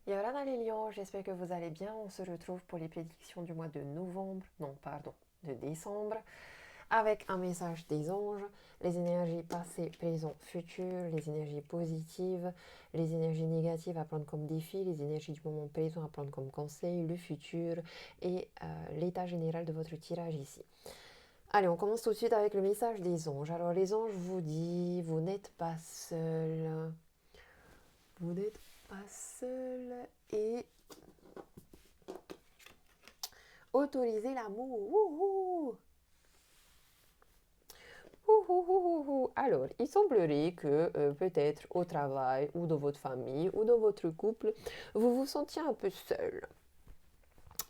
Yorana les lions, j'espère que vous allez bien. On se retrouve pour les prédictions du mois de novembre, non, pardon, de décembre, avec un message des anges, les énergies passées, présent, futur, les énergies positives, les énergies négatives à prendre comme défi, les énergies du moment présent à prendre comme conseil, le futur et l'état général de votre tirage ici. Allez, on commence tout de suite avec le message des anges. Alors les anges vous disent, vous n'êtes pas seul. Vous n'êtes pas seul et autorisez l'amour. Wouhou. Wouhou. Alors, il semblerait que peut-être au travail ou dans votre famille ou dans votre couple, vous vous sentiez un peu seul.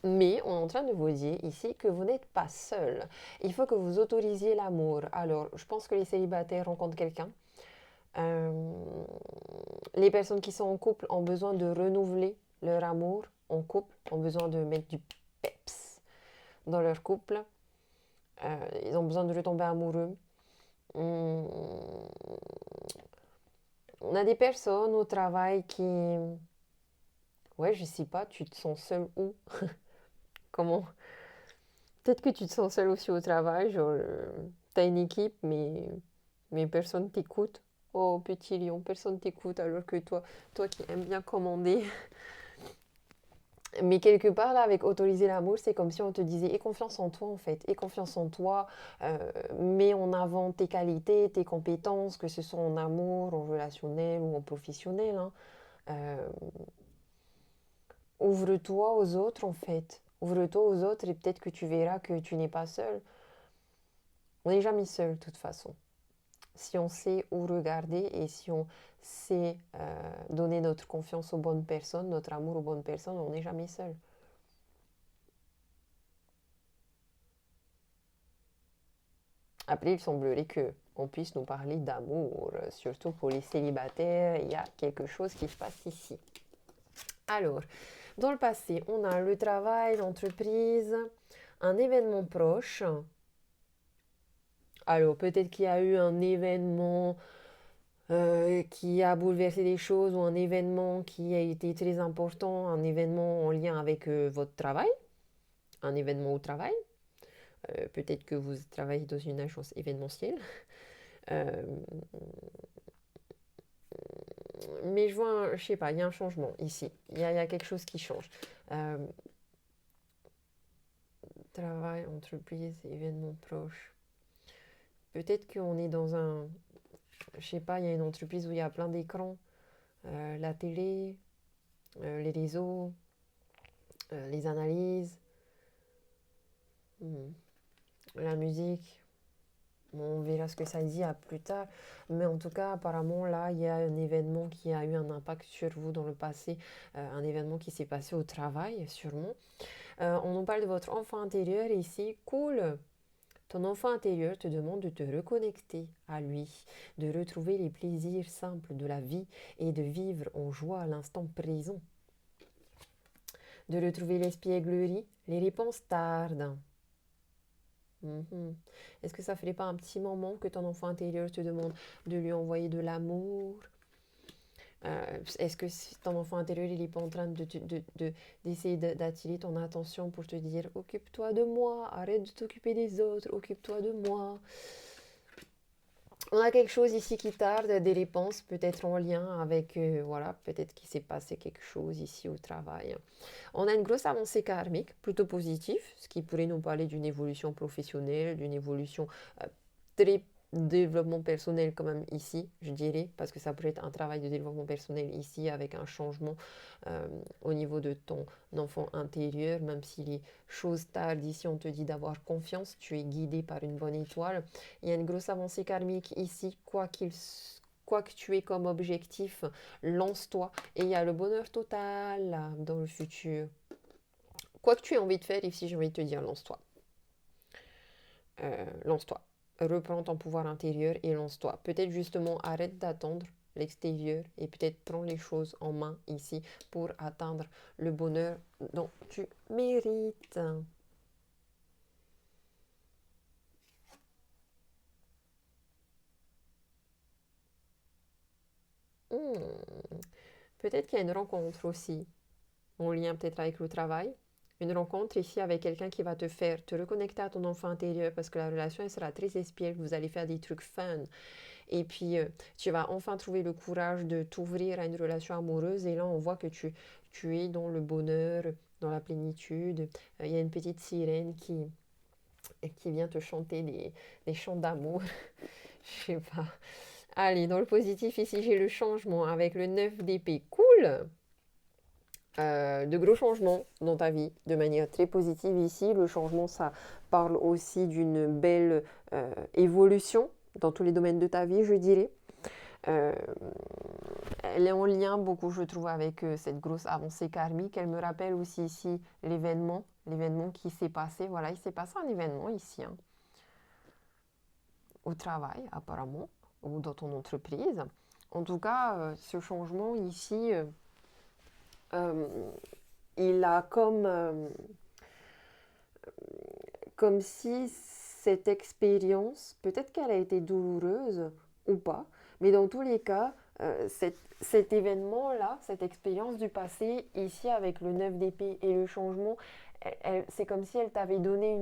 Mais on est en train de vous dire ici que vous n'êtes pas seul. Il faut que vous autorisiez l'amour. Alors, je pense que les célibataires rencontrent quelqu'un. Euh, les personnes qui sont en couple ont besoin de renouveler leur amour en couple, ont besoin de mettre du peps dans leur couple. Ils ont besoin de retomber amoureux. Hum, On a des personnes au travail qui... Ouais, je sais pas, tu te sens seul où? Comment? Peut-être que tu te sens seul aussi au travail, genre, t'as une équipe, mais personne t'écoute. Oh, petit lion, personne t'écoute alors que toi qui aimes bien commander. Mais quelque part, là, avec autoriser l'amour, c'est comme si on te disait, aie confiance en toi, en fait. Aie confiance en toi, euh, mets en avant tes qualités, tes compétences, que ce soit en amour, en relationnel ou en professionnel, hein. Euh, Ouvre-toi aux autres, en fait. Ouvre-toi aux autres et peut-être que tu verras que tu n'es pas seul. On n'est jamais seul, de toute façon. Si on sait où regarder et si on sait donner notre confiance aux bonnes personnes, notre amour aux bonnes personnes, on n'est jamais seul. Après, il semblerait que on puisse nous parler d'amour, surtout pour les célibataires. Il y a quelque chose qui se passe ici. Alors, dans le passé, on a le travail, l'entreprise, un événement proche. Alors, peut-être qu'il y a eu un événement qui a bouleversé les choses ou un événement qui a été très important, un événement en lien avec votre travail, un événement au travail. Peut-être que vous travaillez dans une agence événementielle. Euh, mais je vois, je sais pas, il y a un changement ici. Il y a quelque chose qui change. Euh, Travail, entreprise, événements proches. Peut-être qu'on est dans un, je sais pas, il y a une entreprise où il y a plein d'écrans, la télé, les réseaux, les analyses, la musique. Bon, on verra ce que ça dit à plus tard. Mais en tout cas, apparemment, là, il y a un événement qui a eu un impact sur vous dans le passé, un événement qui s'est passé au travail, sûrement. On nous parle de votre enfant intérieur ici. Cool. Ton enfant intérieur te demande de te reconnecter à lui, de retrouver les plaisirs simples de la vie et de vivre en joie à l'instant présent. De retrouver l'espièglerie, les réponses tardent. Mhm. Est-ce que ça ferait pas un petit moment que ton enfant intérieur te demande de lui envoyer de l'amour? Est-ce que si ton enfant intérieur il est pas en train d'essayer d'attirer ton attention pour te dire occupe-toi de moi, arrête de t'occuper des autres, occupe-toi de moi. On a quelque chose ici qui tarde, des réponses peut-être en lien avec, voilà, peut-être qu'il s'est passé quelque chose ici au travail. On a une grosse avancée karmique, plutôt positive, ce qui pourrait nous parler d'une évolution professionnelle, d'une évolution euh, très développement personnel quand même ici, je dirais, parce que ça pourrait être un travail de développement personnel ici avec un changement euh, au niveau de ton enfant intérieur, même si les choses tardent ici, on te dit d'avoir confiance, tu es guidé par une bonne étoile. Il y a une grosse avancée karmique ici, quoi que tu aies comme objectif, lance-toi. Et il y a le bonheur total là, dans le futur. Quoi que tu aies envie de faire, ici j'ai envie de te dire, lance-toi. Lance-toi. Reprends ton pouvoir intérieur et lance-toi. Peut-être justement arrête d'attendre l'extérieur et peut-être prends les choses en main ici pour atteindre le bonheur dont tu mérites. Hmm. Peut-être qu'il y a une rencontre aussi. en lien peut-être avec le travail. Une rencontre ici avec quelqu'un qui va te faire te reconnecter à ton enfant intérieur parce que la relation elle sera très espiègle, vous allez faire des trucs fun. Et puis tu vas enfin trouver le courage de t'ouvrir à une relation amoureuse et là on voit que tu es dans le bonheur, dans la plénitude. Il y a une petite sirène qui vient te chanter des chants d'amour. Je sais pas. Allez, dans le positif, ici j'ai le changement avec le 9 d'épée. Cool! De gros changements dans ta vie de manière très positive ici. Le changement, ça parle aussi d'une belle évolution dans tous les domaines de ta vie, je dirais. Euh, Elle est en lien beaucoup, je trouve, avec cette grosse avancée karmique. Elle me rappelle aussi ici l'événement qui s'est passé. Voilà, il s'est passé un événement ici, hein, au travail, apparemment, ou dans ton entreprise. En tout cas, ce changement ici, euh, il a comme si cette expérience, peut-être qu'elle a été douloureuse ou pas, mais dans tous les cas, cet événement-là, cette expérience du passé, ici avec le 9 d'épée et le changement, c'est comme si elle t'avait donné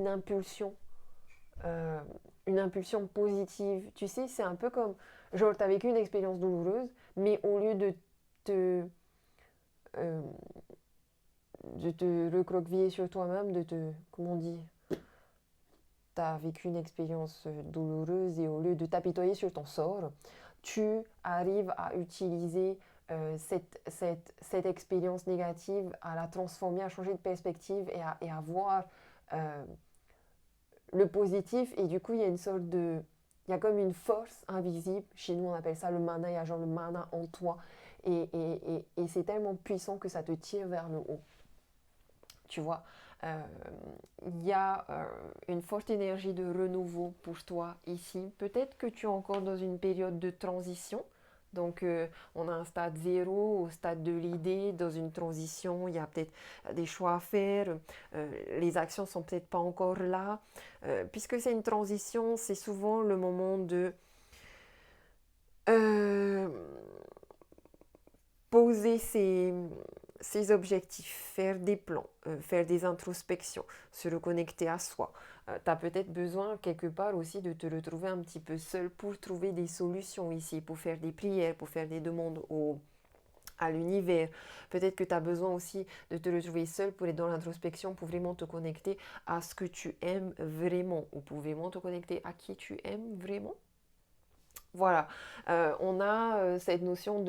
euh, une impulsion positive. Tu sais, c'est un peu comme, genre, tu as vécu une expérience douloureuse, mais au lieu te, euh, de te recroqueviller sur toi-même, comment on dit, tu as vécu une expérience douloureuse et au lieu de t'apitoyer sur ton sort, tu arrives à utiliser cette expérience négative, à la transformer, à changer de perspective et à voir euh, le positif. Et du coup, il y a une sorte de... Il y a comme une force invisible. Chez nous, on appelle ça le mana. Il y a genre le mana en toi. Et c'est tellement puissant que ça te tire vers le haut. Tu vois, euh, il y a une forte énergie de renouveau pour toi ici. Peut-être que tu es encore dans une période de transition. Donc, on a un stade zéro au stade de l'idée, dans une transition, il y a peut-être des choix à faire, les actions sont peut-être pas encore là. Puisque c'est une transition, c'est souvent le moment de euh, poser ses objectifs, faire des plans, faire des introspections, se reconnecter à soi. Tu as peut-être besoin quelque part aussi de te retrouver un petit peu seul pour trouver des solutions ici, pour faire des prières, pour faire des demandes à l'univers. Peut-être que tu as besoin aussi de te retrouver seul pour être dans l'introspection, pour vraiment te connecter à ce que tu aimes vraiment, ou pour vraiment te connecter à qui tu aimes vraiment. Voilà, on a cette notion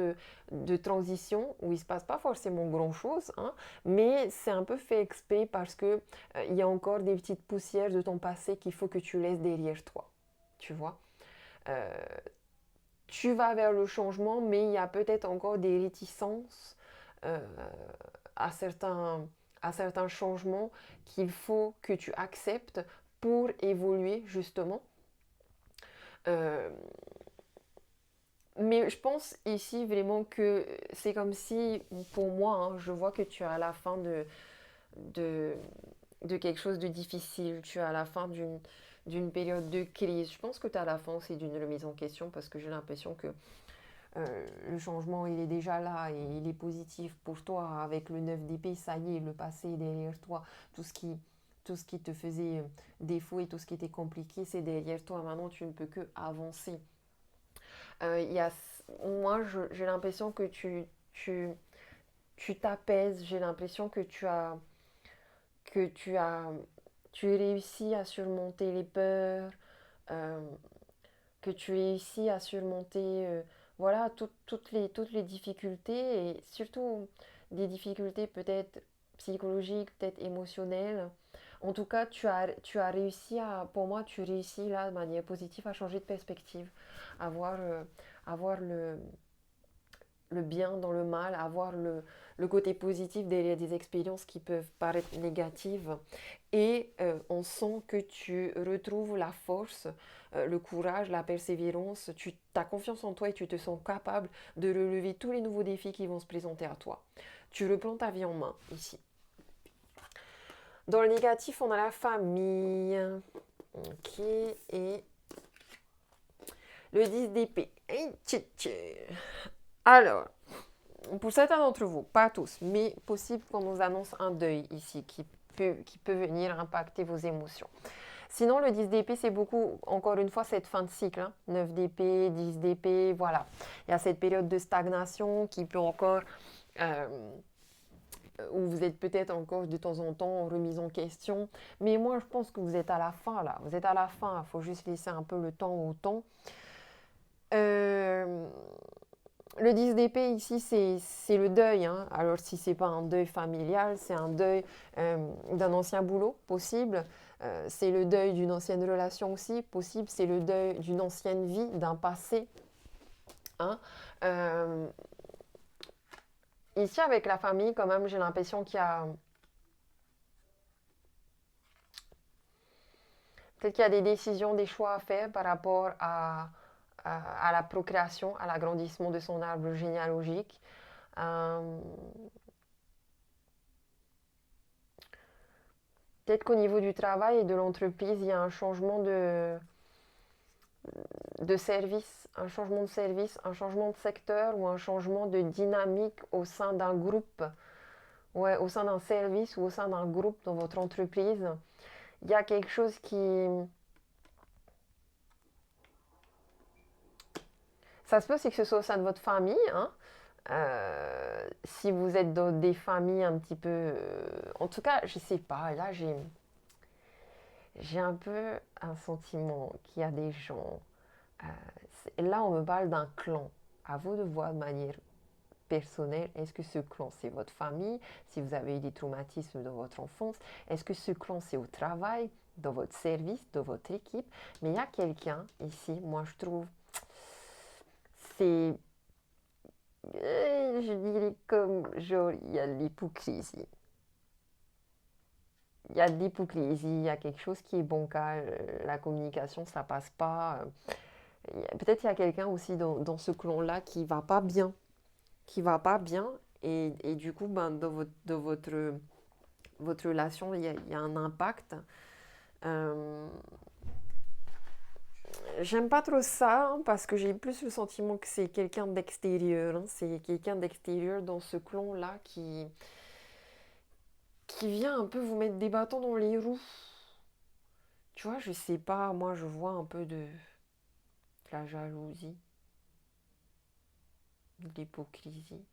de transition où il ne se passe pas forcément grand-chose, hein, mais c'est un peu fait exprès parce que il y a encore des petites poussières de ton passé qu'il faut que tu laisses derrière toi, tu vois. Euh, Tu vas vers le changement, mais il y a peut-être encore des réticences euh, à à certains changements qu'il faut que tu acceptes pour évoluer justement. Euh, Mais je pense ici vraiment que c'est comme si, pour moi, hein, je vois que tu es à la fin de, de quelque chose de difficile, tu es à la fin d'une période de crise. Je pense que tu es à la fin aussi d'une remise en question parce que j'ai l'impression que le changement, il est déjà là et il est positif pour toi. Avec le 9 d'épée, ça y est, le passé est derrière toi. Tout ce qui te faisait défaut et tout ce qui était compliqué, c'est derrière toi. Maintenant, tu ne peux que avancer. Il y a, moi, j'ai l'impression que tu, tu t'apaises. J'ai l'impression que tu réussis à surmonter les peurs, euh, que tu réussis à surmonter, voilà, toutes les difficultés et surtout des difficultés peut-être psychologiques, peut-être émotionnelles. En tout cas, tu as réussi à, pour moi, tu réussis là de manière positive à changer de perspective, à voir, à voir le bien dans le mal, avoir le côté positif derrière des expériences qui peuvent paraître négatives. Et on sent que tu retrouves la force, le courage, la persévérance, tu as confiance en toi et tu te sens capable de relever tous les nouveaux défis qui vont se présenter à toi. Tu reprends ta vie en main ici. Dans le négatif, on a la famille. Ok, et le 10 d'épée. Alors, Pour certains d'entre vous, pas tous, mais possible qu'on nous annonce un deuil ici qui peut venir impacter vos émotions. Sinon, le 10 d'épée, c'est beaucoup, encore une fois, cette fin de cycle. 9 d'épée, 10 d'épée, voilà. Il y a cette période de stagnation qui peut encore, euh, où vous êtes peut-être encore de temps en temps en remise en question. Mais moi, je pense que vous êtes à la fin, là. Vous êtes à la fin, il faut juste laisser un peu le temps au temps. Euh, le 10 d'épée ici, c'est le deuil. Alors si c'est pas un deuil familial, c'est un deuil d'un ancien boulot, possible. C'est le deuil d'une ancienne relation aussi, possible. C'est le deuil d'une ancienne vie, d'un passé. Hein. Euh, Ici, avec la famille, quand même, j'ai l'impression qu'il y a... Peut-être qu'il y a des décisions, des choix à faire par rapport à la procréation, à l'agrandissement de son arbre généalogique. Euh, Peut-être qu'au niveau du travail et de l'entreprise, il y a un changement de service, un changement de service, un changement de secteur ou un changement de dynamique au sein d'un groupe, ouais, au sein d'un service ou au sein d'un groupe dans votre entreprise. Il y a quelque chose qui... Ça se peut aussi que ce soit au sein de votre famille, hein. Si vous êtes dans des familles un petit peu... en tout cas, je sais pas, là j'ai un peu un sentiment qu'il y a des gens... là, on me parle d'un clan. À vous de voir de manière personnelle, est-ce que ce clan, c'est votre famille? Si vous avez eu des traumatismes dans votre enfance, est-ce que ce clan, c'est au travail, dans votre service, dans votre équipe? Mais il y a quelqu'un ici, moi je trouve, c'est... je dirais comme, genre, il y a de l'hypocrisie. Il y a de l'hypocrisie, il y a quelque chose qui est bancal, la communication, ça passe pas. Peut-être qu'il y a quelqu'un aussi dans ce clan-là qui va pas bien, qui va pas bien, et du coup, ben, dans votre relation, il y a un impact. Euh, J'aime pas trop ça, hein, parce que j'ai plus le sentiment que c'est quelqu'un d'extérieur, hein. C'est quelqu'un d'extérieur dans ce clan-là qui vient un peu vous mettre des bâtons dans les roues. Tu vois, je sais pas, moi je vois un peu de la jalousie, de l'hypocrisie.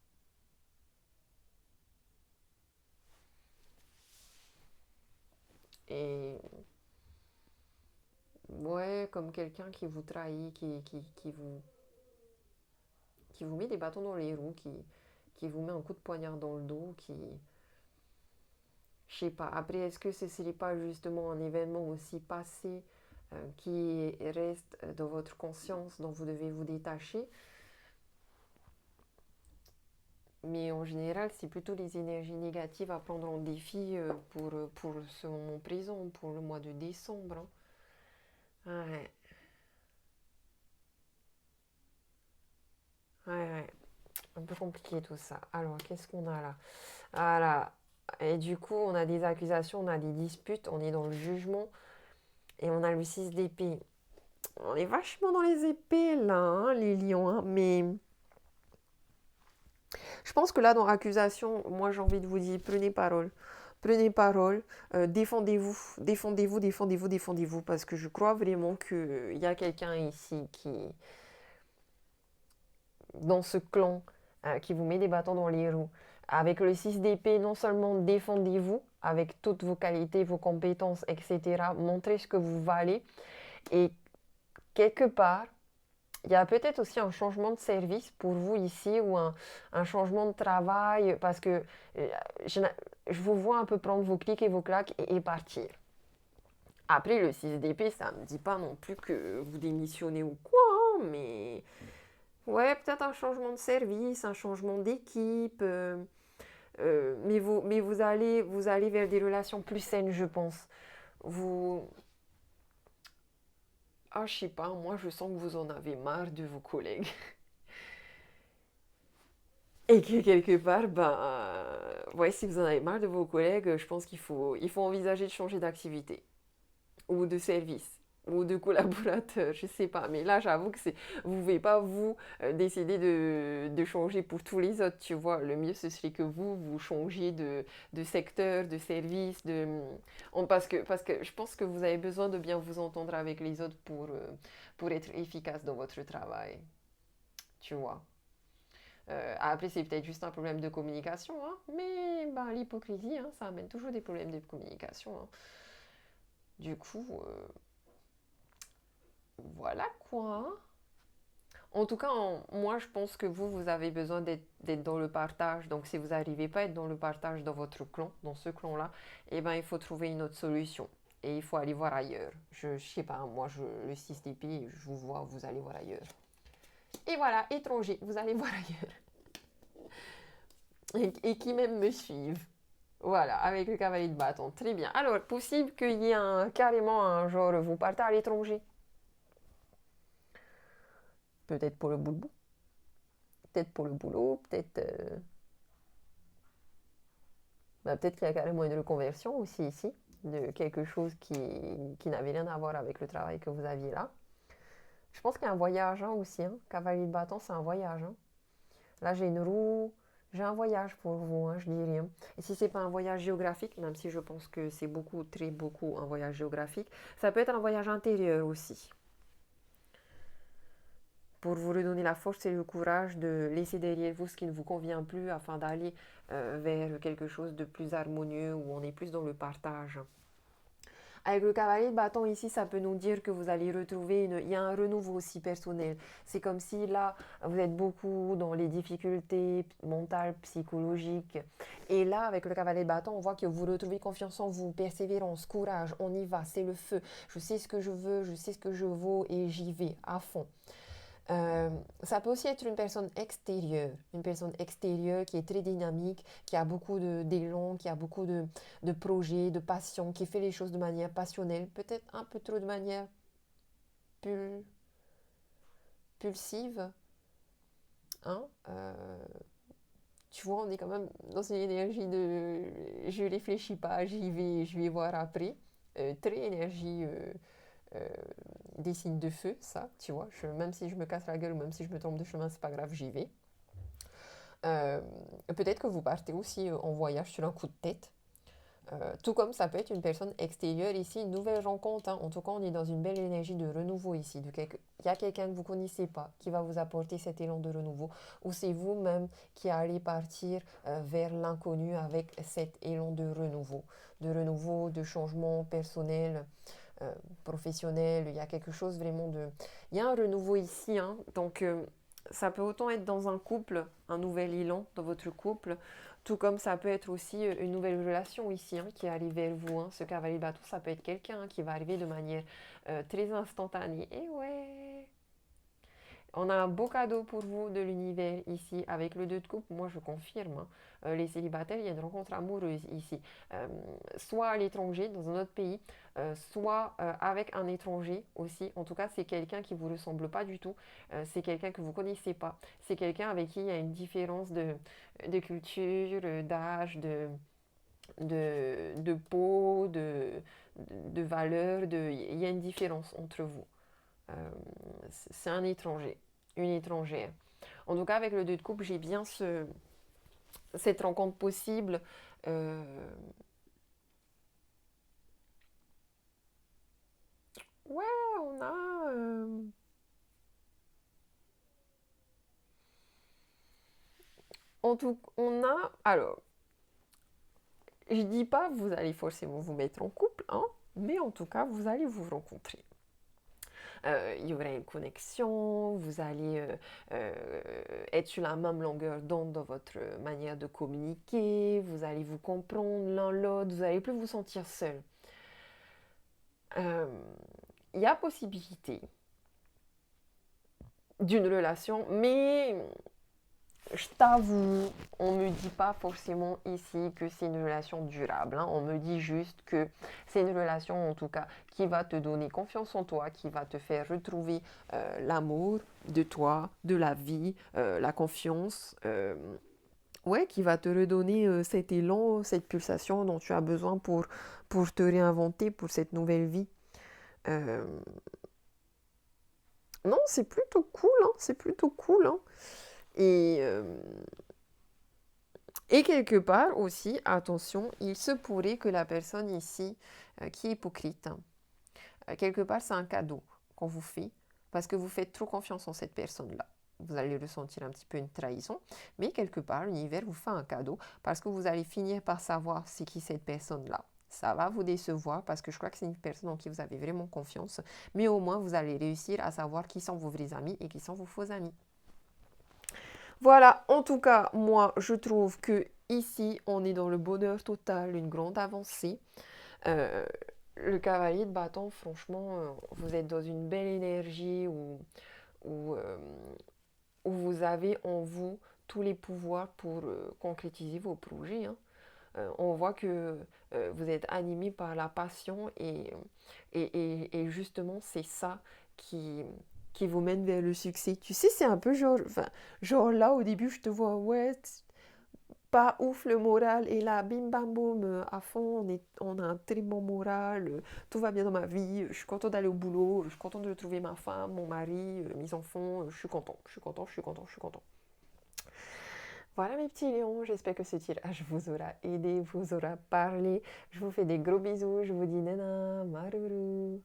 Et ouais, comme quelqu'un qui vous trahit, qui vous met des bâtons dans les roues, qui vous met un coup de poignard dans le dos, qui... Je sais pas. Après, est-ce que ce serait pas justement un événement aussi passé qui reste dans votre conscience, dont vous devez vous détacher? Mais en général, c'est plutôt les énergies négatives à prendre en défi pour ce moment présent, pour le mois de décembre. Ouais, ouais, ouais. Un peu compliqué tout ça. Alors, qu'est-ce qu'on a là? Voilà. Et du coup, on a des accusations, on a des disputes, on est dans le jugement et on a le 6 d'épée. On est vachement dans les épées là, hein, les lions, hein, mais je pense que là, dans accusation, moi j'ai envie de vous dire, prenez parole. Prenez parole, défendez-vous, défendez-vous, défendez-vous, défendez-vous, parce que je crois vraiment qu'il y a quelqu'un ici dans ce clan, qui vous met des bâtons dans les roues. Avec le 6 d'épée, non seulement défendez-vous avec toutes vos qualités, vos compétences, etc. Montrez ce que vous valez. Et quelque part, il y a peut-être aussi un changement de service pour vous ici ou un changement de travail parce que je, je vous vois un peu prendre vos clics et vos claques et partir. Après, le 6 d'épée, ça ne me dit pas non plus que vous démissionnez ou quoi, hein, mais ouais, peut-être un changement de service, un changement d'équipe. Mais vous allez vers des relations plus saines, je pense. Vous... Ah, je sais pas, moi je sens que vous en avez marre de vos collègues. Et que quelque part, ben, ouais, si vous en avez marre de vos collègues, je pense il faut envisager de changer d'activité ou de service. ou de collaborateurs, je sais pas. Mais là, j'avoue que vous pouvez pas vous décider de changer pour tous les autres, tu vois. Le mieux, ce serait que vous changiez de secteur, de service, parce que je pense que vous avez besoin de bien vous entendre avec les autres pour être efficace dans votre travail, tu vois. Après, c'est peut-être juste un problème de communication, hein, mais bah, l'hypocrisie, hein, ça amène toujours des problèmes de communication, hein. Du coup, voilà quoi. En tout cas, moi, je pense que vous avez besoin d'être dans le partage. Donc, si vous n'arrivez pas à être dans le partage dans votre clan, dans ce clan-là, eh ben, il faut trouver une autre solution. Et il faut aller voir ailleurs. Je ne sais pas, moi, le 6 d'épée, je vous vois, vous allez voir ailleurs. Et voilà, étranger, vous allez voir ailleurs. Et qui même me suivent. Voilà, avec le cavalier de bâton. Très bien. Alors, possible qu'il y ait carrément un genre, vous partez à l'étranger. Peut-être pour le boulot, peut-être pour le boulot, peut-être qu'il y a carrément une reconversion aussi ici, de quelque chose qui n'avait rien à voir avec le travail que vous aviez là. Je pense qu'il y a un voyage hein, aussi. Hein. Cavalier de bâton, c'est un voyage. Hein. Là, j'ai une roue. J'ai un voyage pour vous, hein, je dis rien. Et si c'est pas un voyage géographique, même si je pense que c'est beaucoup, très beaucoup un voyage géographique, ça peut être un voyage intérieur aussi. Pour vous redonner la force et le courage de laisser derrière vous ce qui ne vous convient plus afin d'aller vers quelque chose de plus harmonieux où on est plus dans le partage. Avec le cavalier de bâton ici, ça peut nous dire que vous allez retrouver il y a un renouveau aussi personnel. C'est comme si là, vous êtes beaucoup dans les difficultés mentales, psychologiques. Et là, avec le cavalier de bâton, on voit que vous retrouvez confiance en vous, persévérance, courage, on y va, c'est le feu. Je sais ce que je veux, je sais ce que je vaux et j'y vais à fond. Ça peut aussi être une personne extérieure qui est très dynamique, qui a beaucoup d'élan, qui a beaucoup de projets, de passion, qui fait les choses de manière passionnelle, peut-être un peu trop de manière pul- pulsive. Hein? Tu vois, on est quand même dans une énergie de je réfléchis pas, j'y vais, je vais voir après. Très énergie euh, des signes de feu, ça, tu vois. Même si je me casse la gueule ou même si je me trompe de chemin, c'est pas grave, j'y vais. Euh, Peut-être que vous partez aussi en voyage sur un coup de tête. Tout comme ça peut être une personne extérieure ici, une nouvelle rencontre. Hein. En tout cas, on est dans une belle énergie de renouveau ici. Il y a quelqu'un que vous ne connaissez pas qui va vous apporter cet élan de renouveau. Ou c'est vous-même qui allez partir vers l'inconnu avec cet élan de renouveau. De renouveau, de changement personnel, professionnel. Il y a quelque chose vraiment de... Il y a un renouveau ici. Hein. Donc, ça peut autant être dans un couple, un nouvel élan dans votre couple, tout comme ça peut être aussi une nouvelle relation ici hein, qui arrive vers vous. Hein. Ce cavalier de bâton, ça peut être quelqu'un hein, qui va arriver de manière très instantanée. Et ouais, on a un beau cadeau pour vous de l'univers ici avec le 2 de coupe. Moi, je confirme. Hein. Les célibataires, il y a une rencontre amoureuse ici. Euh, Soit à l'étranger, dans un autre pays, soit avec un étranger aussi. En tout cas, c'est quelqu'un qui ne vous ressemble pas du tout. C'est quelqu'un que vous ne connaissez pas. C'est quelqu'un avec qui il y a une différence de culture, d'âge, de peau, de valeur. Il y a une différence entre vous. Euh, c'est un étranger, une étrangère. En tout cas, avec le 2 de coupe, j'ai bien cette rencontre possible. Euh, ouais, on a... en tout, on a... Alors, je dis pas vous allez forcément vous mettre en couple, hein, mais en tout cas, vous allez vous rencontrer. Il y aura une connexion, vous allez euh, être sur la même longueur d'onde dans votre manière de communiquer, vous allez vous comprendre l'un l'autre, vous n'allez plus vous sentir seul. Euh, Il y a possibilité d'une relation, mais je t'avoue, on me dit pas forcément ici que c'est une relation durable. Hein. On me dit juste que c'est une relation, en tout cas, qui va te donner confiance en toi, qui va te faire retrouver l'amour de toi, de la vie, la confiance. Ouais, qui va te redonner cet élan, cette pulsation dont tu as besoin pour te réinventer pour cette nouvelle vie. Euh, non, c'est plutôt cool, hein, c'est plutôt cool, hein. Et, euh, et quelque part aussi, attention, il se pourrait que la personne ici, qui est hypocrite, hein, quelque part, c'est un cadeau qu'on vous fait parce que vous faites trop confiance en cette personne-là. Vous allez ressentir un petit peu une trahison, mais quelque part, l'univers vous fait un cadeau parce que vous allez finir par savoir c'est qui cette personne-là. Ça va vous décevoir parce que je crois que c'est une personne en qui vous avez vraiment confiance, mais au moins vous allez réussir à savoir qui sont vos vrais amis et qui sont vos faux amis. Voilà, en tout cas, moi, je trouve que ici, on est dans le bonheur total, une grande avancée. Euh, le cavalier de bâton, franchement, vous êtes dans une belle énergie où, euh, où vous avez en vous tous les pouvoirs pour concrétiser vos projets, hein. On voit que vous êtes animé par la passion et justement, c'est ça qui, qui vous mène vers le succès. Tu sais, c'est un peu genre, enfin, genre là, au début, je te vois, ouais, pas ouf le moral, et là, bim bam boum, à fond, on a un très bon moral, tout va bien dans ma vie, je suis contente d'aller au boulot, je suis contente de retrouver ma femme, mon mari, mes enfants, je suis content, je suis content, je suis content, je suis content. Voilà mes petits lions, j'espère que ce tirage vous aura aidé, vous aura parlé. Je vous fais des gros bisous, je vous dis nana, maruru.